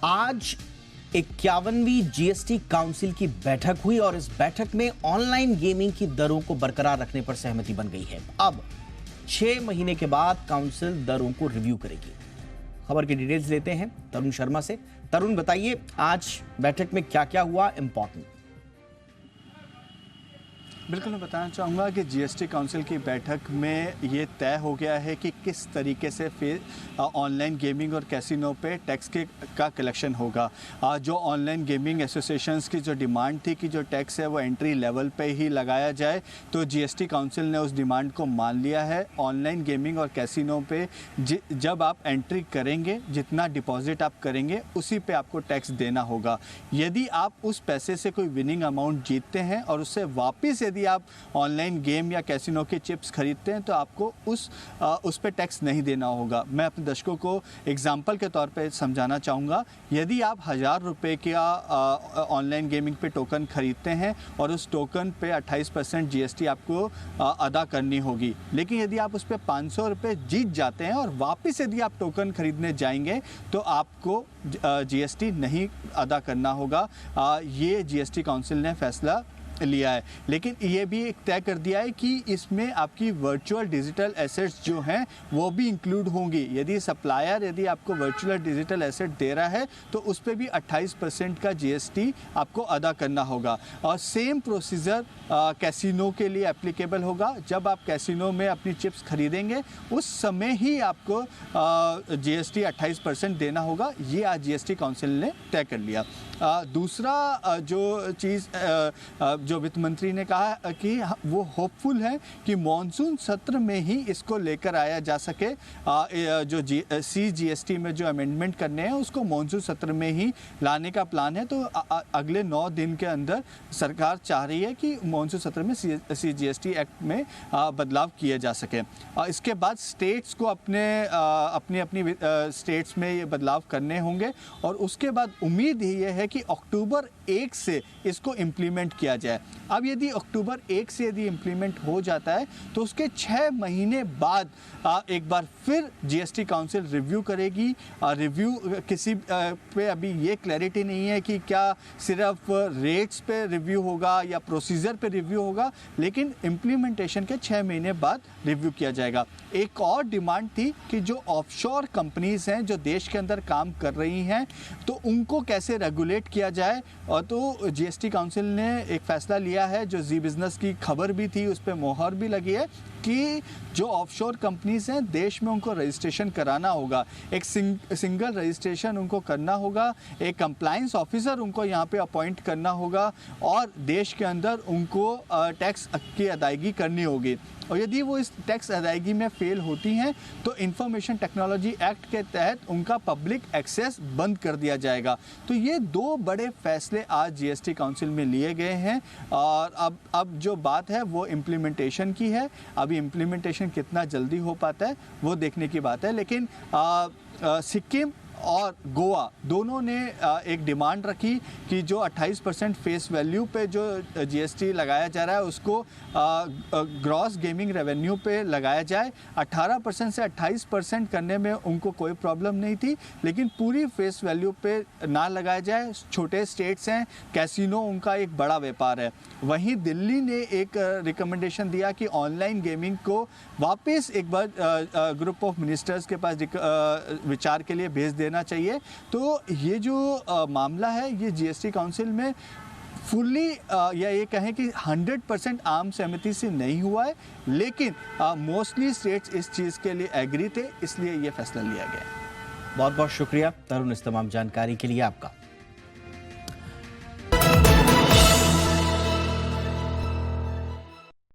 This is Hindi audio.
आज 51वीं जीएसटी काउंसिल की बैठक हुई और इस बैठक में ऑनलाइन गेमिंग की दरों को बरकरार रखने पर सहमति बन गई है। अब 6 महीने के बाद काउंसिल दरों को रिव्यू करेगी। खबर की डिटेल्स लेते हैं तरुण शर्मा से। तरुण, बताइए आज बैठक में क्या क्या हुआ इंपॉर्टेंट? बिल्कुल, मैं बताना चाहूँगा कि जीएसटी काउंसिल की बैठक में ये तय हो गया है कि किस तरीके से फिर ऑनलाइन गेमिंग और कैसीनो पे टैक्स का कलेक्शन होगा। जो ऑनलाइन गेमिंग एसोसिएशंस की जो डिमांड थी कि जो टैक्स है वो एंट्री लेवल पे ही लगाया जाए, तो जीएसटी काउंसिल ने उस डिमांड को मान लिया है। ऑनलाइन गेमिंग और कैसीनो पे जब आप एंट्री करेंगे, जितना डिपॉजिट आप करेंगे उसी पे आपको टैक्स देना होगा। यदि आप उस पैसे से कोई विनिंग अमाउंट जीतते हैं और उससे वापस यदि आप ऑनलाइन गेम या कैसीनो के चिप्स खरीदते हैं तो आपको उस पे टैक्स नहीं देना होगा। मैं अपने दर्शकों को एग्जांपल के तौर पे समझाना चाहूँगा। यदि आप 1000 रुपये का ऑनलाइन गेमिंग पे टोकन खरीदते हैं और उस टोकन पे 28% जीएसटी आपको अदा करनी होगी, लेकिन यदि आप उस पर 500 रुपये जीत जाते हैं और वापस यदि आप टोकन खरीदने जाएंगे तो आपको जीएसटी नहीं अदा करना होगा। ये जीएसटी काउंसिल ने फैसला लिया है। लेकिन ये भी एक तय कर दिया है कि इसमें आपकी वर्चुअल डिजिटल एसेट्स जो हैं वो भी इंक्लूड होंगी। यदि सप्लायर यदि आपको वर्चुअल डिजिटल एसेट दे रहा है तो उस पर भी 28% का जीएसटी आपको अदा करना होगा। और सेम प्रोसीजर कैसीनो के लिए एप्लीकेबल होगा। जब आप कैसीनो में अपनी चिप्स खरीदेंगे उस समय ही आपको जीएसटी 28% देना होगा। ये आज जीएसटी काउंसिल ने तय कर लिया। दूसरा जो चीज़ जो वित्त मंत्री ने कहा कि वो होपफुल है कि मॉनसून सत्र में ही इसको लेकर आया जा सके। जो सीजीएसटी में जो अमेंडमेंट करने हैं उसको मॉनसून सत्र में ही लाने का प्लान है। तो अगले 9 दिन के अंदर सरकार चाह रही है कि मॉनसून सत्र में सीजीएसटी एक्ट में बदलाव किए जा सके। इसके बाद स्टेट्स को अपनी स्टेट्स में ये बदलाव करने होंगे और उसके बाद उम्मीद ही ये है कि अक्टूबर 1 से इसको इम्प्लीमेंट किया जाए। अब यदि अक्टूबर 1 से यदि इम्प्लीमेंट हो जाता है तो उसके 6 महीने बाद एक बार फिर जीएसटी काउंसिल रिव्यू करेगी। रिव्यू किसी पे अभी ये क्लैरिटी नहीं है कि क्या सिर्फ रेट्स पे रिव्यू होगा या प्रोसीजर पे रिव्यू होगा, लेकिन इम्प्लीमेंटेशन के 6 महीने बाद रिव्यू किया जाएगा। एक और डिमांड थी कि जो ऑफशोर कंपनीज हैं जो देश के अंदर काम कर रही हैं तो उनको कैसे रेगुलेट किया जाए। और तो जीएसटी काउंसिल ने एक फैसला लिया है, जो जी बिजनेस की खबर भी थी उस पर मोहर भी लगी है कि जो ऑफशोर कंपनीज हैं देश में उनको रजिस्ट्रेशन कराना होगा। एक सिंगल रजिस्ट्रेशन उनको करना होगा, एक कंप्लायंस ऑफिसर उनको यहाँ पे अपॉइंट करना होगा और देश के अंदर उनको टैक्स की अदायगी करनी होगी। और यदि वो इस टैक्स अदायगी में फेल होती हैं तो इंफॉर्मेशन टेक्नोलॉजी एक्ट के तहत उनका पब्लिक एक्सेस बंद कर दिया जाएगा। तो ये 2 बड़े फैसले आज जीएसटी काउंसिल में लिए गए हैं और अब जो बात है वो इम्प्लीमेंटेशन की है। अभी इम्प्लीमेंटेशन कितना जल्दी हो पाता है वो देखने की बात है। लेकिन सिक्किम और गोवा दोनों ने एक डिमांड रखी कि जो 28% फेस वैल्यू पे जो जीएसटी लगाया जा रहा है उसको ग्रॉस गेमिंग रेवेन्यू पे लगाया जाए। 18% से 28% करने में उनको कोई प्रॉब्लम नहीं थी, लेकिन पूरी फेस वैल्यू पे ना लगाया जाए। छोटे स्टेट्स हैं, कैसीनो उनका एक बड़ा व्यापार है। वहीं दिल्ली ने एक रिकमेंडेशन दिया कि ऑनलाइन गेमिंग को वापस एक बार ग्रुप ऑफ मिनिस्टर्स के पास विचार के लिए भेज देना चाहिए। तो ये जो मामला है ये जीएसटी काउंसिल में फुल्ली या ये कहें कि 100% आम सहमति से नहीं हुआ है, लेकिन मोस्टली स्टेट्स इस चीज़ के लिए एग्री थे, इसलिए ये फैसला लिया गया। बहुत बहुत शुक्रिया तरुण इस तमाम जानकारी के लिए आपका।